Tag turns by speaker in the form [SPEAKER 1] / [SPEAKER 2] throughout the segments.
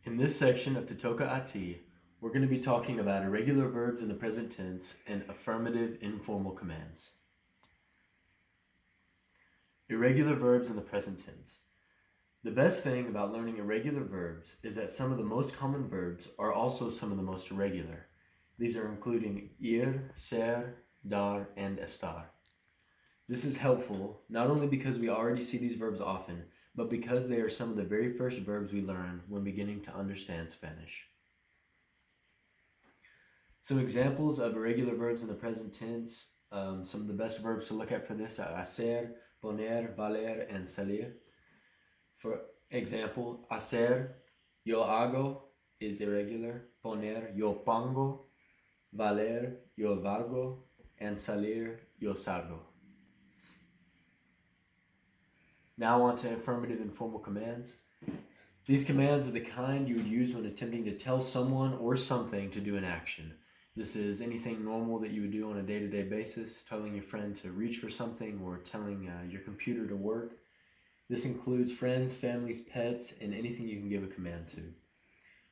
[SPEAKER 1] In this section of Toca A Ti, we're going to be talking about irregular verbs in the present tense and affirmative informal commands. Irregular verbs in the present tense. The best thing about learning irregular verbs is that some of the most common verbs are also some of the most irregular. These are including ir, ser, dar, and estar. This is helpful not only because we already see these verbs often, but because they are some of the very first verbs we learn when beginning to understand Spanish. Some examples of irregular verbs in the present tense. Some of the best verbs to look at for this are hacer, poner, valer, and salir. For example, hacer, yo hago, is irregular. Poner, yo pongo. Valer, yo valgo. And salir, yo salgo. Now on to affirmative informal commands. These commands are the kind you would use when attempting to tell someone or something to do an action. This is anything normal that you would do on a day-to-day basis, telling your friend to reach for something or telling your computer to work. This includes friends, families, pets, and anything you can give a command to.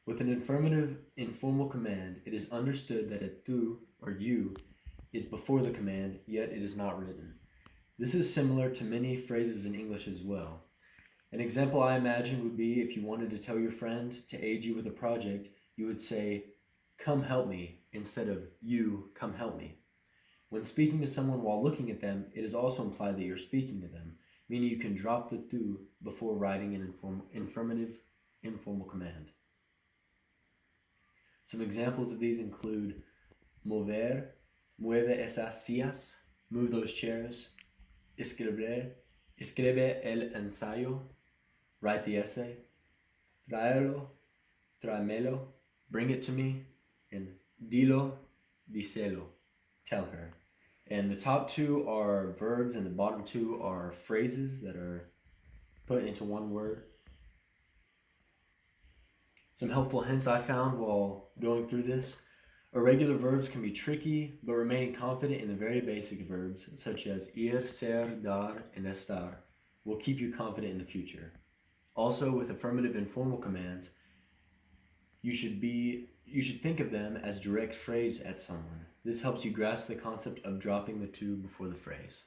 [SPEAKER 1] With an affirmative informal command, it is understood that a tu, or you, is before the command, yet it is not written. This is similar to many phrases in English as well. An example I imagine would be if you wanted to tell your friend to aid you with a project, you would say, "Come help me," instead of "You, come help me." When speaking to someone while looking at them, it is also implied that you're speaking to them, meaning you can drop the tu before writing an affirmative informal command. Some examples of these include mover, mueve esas sillas, move those chairs. Escribir, escribe el ensayo, write the essay. Tráelo, tráemelo, bring it to me. And dilo, díselo, tell her. And the top two are verbs and the bottom two are phrases that are put into one word. Some helpful hints I found while going through this. Irregular verbs can be tricky, but remaining confident in the very basic verbs, such as ir, ser, dar, and estar, will keep you confident in the future. Also, with affirmative informal commands, you should think of them as direct phrase at someone. This helps you grasp the concept of dropping the tu before the phrase.